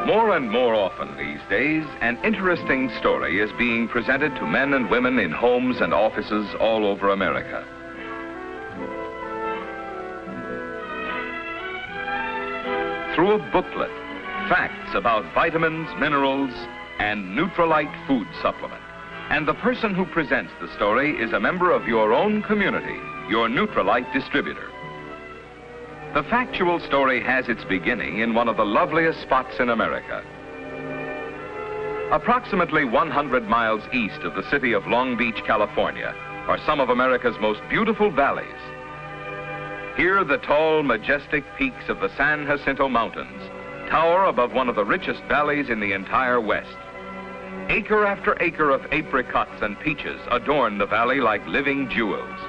More and more often these days, an interesting story is being presented to men and women in homes and offices all over America. Through a booklet, facts about vitamins, minerals, and Nutrilite food supplement. And the person who presents the story is a member of your own community, your Nutrilite distributor. The factual story has its beginning in one of the loveliest spots in America. Approximately 100 miles east of the city of Long Beach, California, are some of America's most beautiful valleys. Here, the tall, majestic peaks of the San Jacinto Mountains tower above one of the richest valleys in the entire West. Acre after acre of apricots and peaches adorn the valley like living jewels.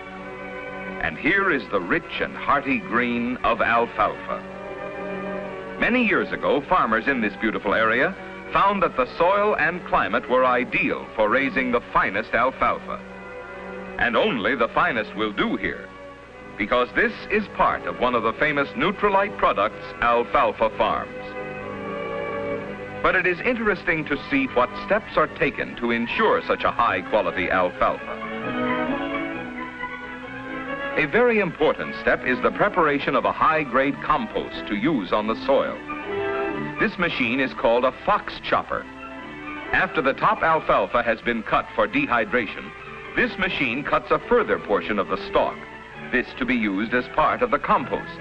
And here is the rich and hearty green of alfalfa. Many years ago, farmers in this beautiful area found that the soil and climate were ideal for raising the finest alfalfa. And only the finest will do here, because this is part of one of the famous Nutrilite products, alfalfa farms. But it is interesting to see what steps are taken to ensure such a high-quality alfalfa. A very important step is the preparation of a high-grade compost to use on the soil. This machine is called a fox chopper. After the top alfalfa has been cut for dehydration, this machine cuts a further portion of the stalk, this to be used as part of the compost.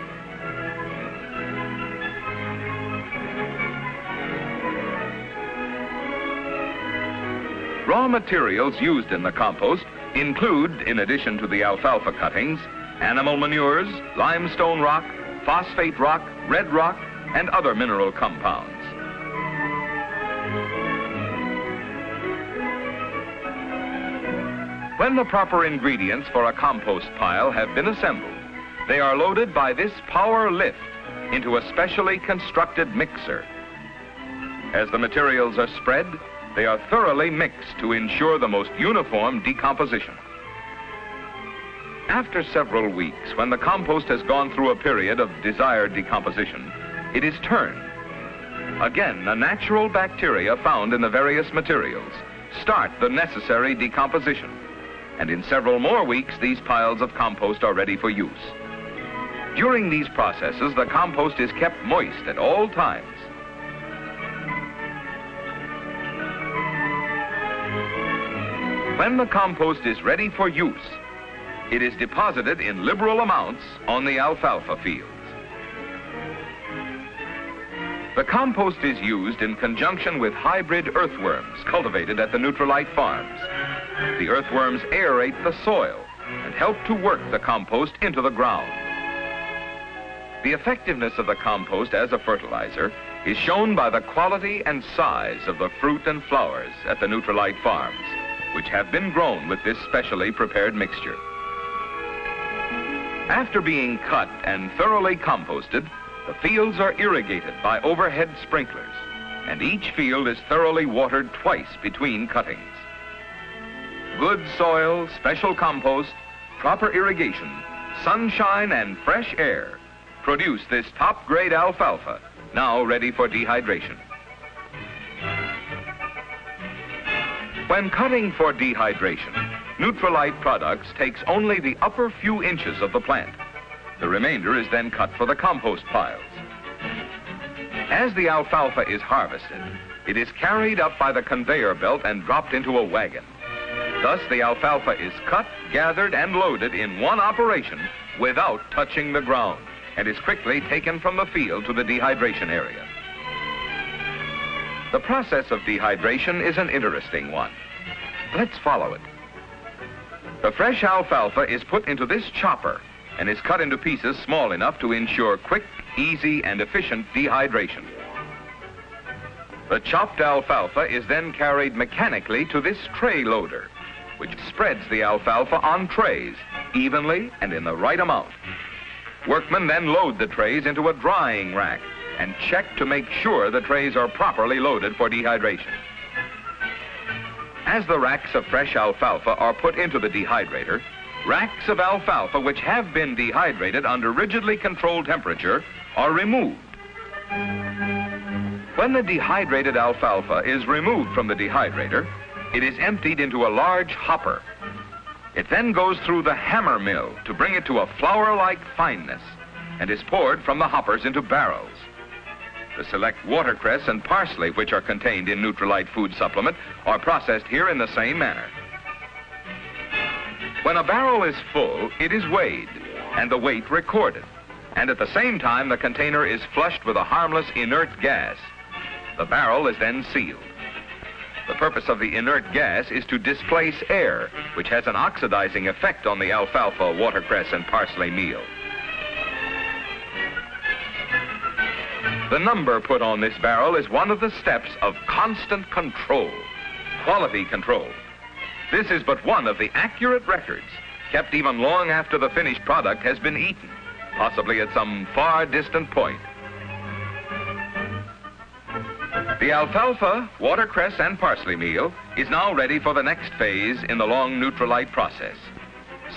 Raw materials used in the compost include, in addition to the alfalfa cuttings, animal manures, limestone rock, phosphate rock, red rock, and other mineral compounds. When the proper ingredients for a compost pile have been assembled, they are loaded by this power lift into a specially constructed mixer. As the materials are spread, they are thoroughly mixed to ensure the most uniform decomposition. After several weeks, when the compost has gone through a period of desired decomposition, it is turned. Again, the natural bacteria found in the various materials start the necessary decomposition. And in several more weeks, these piles of compost are ready for use. During these processes, the compost is kept moist at all times. When the compost is ready for use, it is deposited in liberal amounts on the alfalfa fields. The compost is used in conjunction with hybrid earthworms cultivated at the Nutrilite farms. The earthworms aerate the soil and help to work the compost into the ground. The effectiveness of the compost as a fertilizer is shown by the quality and size of the fruit and flowers at the Nutrilite farms, which have been grown with this specially prepared mixture. After being cut and thoroughly composted, the fields are irrigated by overhead sprinklers, and each field is thoroughly watered twice between cuttings. Good soil, special compost, proper irrigation, sunshine, and fresh air produce this top-grade alfalfa, now ready for dehydration. When cutting for dehydration, Nutrilite Products takes only the upper few inches of the plant. The remainder is then cut for the compost piles. As the alfalfa is harvested, it is carried up by the conveyor belt and dropped into a wagon. Thus, the alfalfa is cut, gathered, and loaded in one operation without touching the ground, and is quickly taken from the field to the dehydration area. The process of dehydration is an interesting one. Let's follow it. The fresh alfalfa is put into this chopper and is cut into pieces small enough to ensure quick, easy, and efficient dehydration. The chopped alfalfa is then carried mechanically to this tray loader, which spreads the alfalfa on trays evenly and in the right amount. Workmen then load the trays into a drying rack and check to make sure the trays are properly loaded for dehydration. As the racks of fresh alfalfa are put into the dehydrator, racks of alfalfa which have been dehydrated under rigidly controlled temperature are removed. When the dehydrated alfalfa is removed from the dehydrator, it is emptied into a large hopper. It then goes through the hammer mill to bring it to a flour-like fineness and is poured from the hoppers into barrels. The select watercress and parsley, which are contained in Nutrilite food supplement, are processed here in the same manner. When a barrel is full, it is weighed and the weight recorded, and at the same time the container is flushed with a harmless inert gas. The barrel is then sealed. The purpose of the inert gas is to displace air, which has an oxidizing effect on the alfalfa, watercress, and parsley meal. The number put on this barrel is one of the steps of constant control, quality control. This is but one of the accurate records kept even long after the finished product has been eaten, possibly at some far distant point. The alfalfa, watercress, and parsley meal is now ready for the next phase in the long Nutrilite process.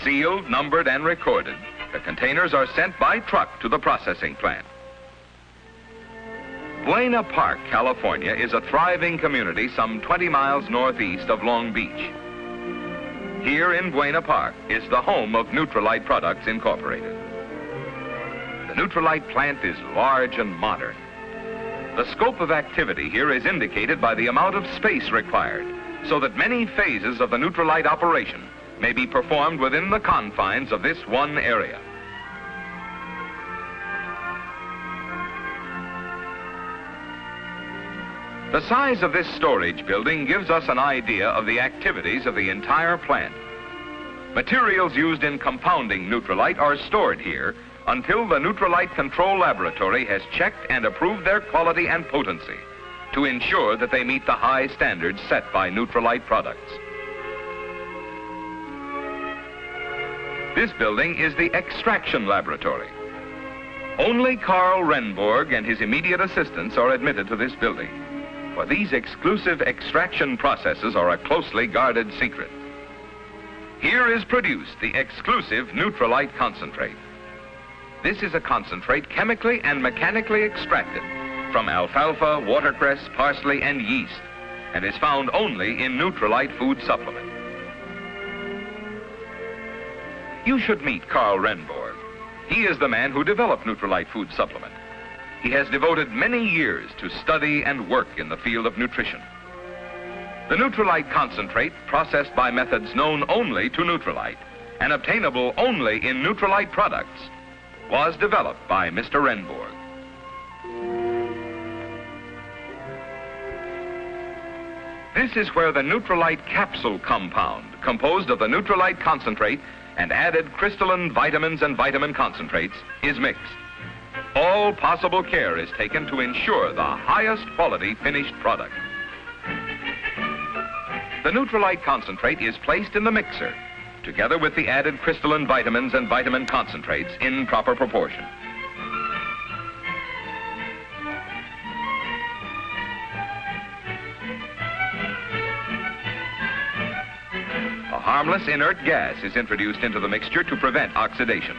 Sealed, numbered, and recorded, the containers are sent by truck to the processing plant. Buena Park, California is a thriving community some 20 miles northeast of Long Beach. Here in Buena Park is the home of Nutrilite Products Incorporated. The Nutrilite plant is large and modern. The scope of activity here is indicated by the amount of space required, so that many phases of the Nutrilite operation may be performed within the confines of this one area. The size of this storage building gives us an idea of the activities of the entire plant. Materials used in compounding Nutrilite are stored here until the Nutrilite Control Laboratory has checked and approved their quality and potency to ensure that they meet the high standards set by Nutrilite products. This building is the Extraction Laboratory. Only Carl Renborg and his immediate assistants are admitted to this building, for these exclusive extraction processes are a closely guarded secret. Here is produced the exclusive Nutrilite concentrate. This is a concentrate chemically and mechanically extracted from alfalfa, watercress, parsley, and yeast, and is found only in Nutrilite food supplement. You should meet Carl Renborg. He is the man who developed Nutrilite food supplement. He has devoted many years to study and work in the field of nutrition. The Nutrilite concentrate, processed by methods known only to Nutrilite and obtainable only in Nutrilite products, was developed by Mr. Renborg. This is where the Nutrilite capsule compound, composed of the Nutrilite concentrate and added crystalline vitamins and vitamin concentrates, is mixed. All possible care is taken to ensure the highest quality finished product. The Nutrilite concentrate is placed in the mixer, together with the added crystalline vitamins and vitamin concentrates in proper proportion. A harmless inert gas is introduced into the mixture to prevent oxidation.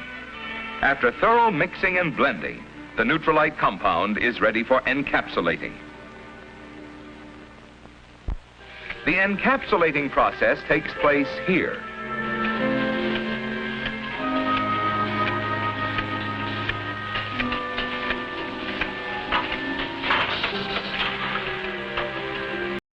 After thorough mixing and blending, the Nutrilite compound is ready for encapsulating. The encapsulating process takes place here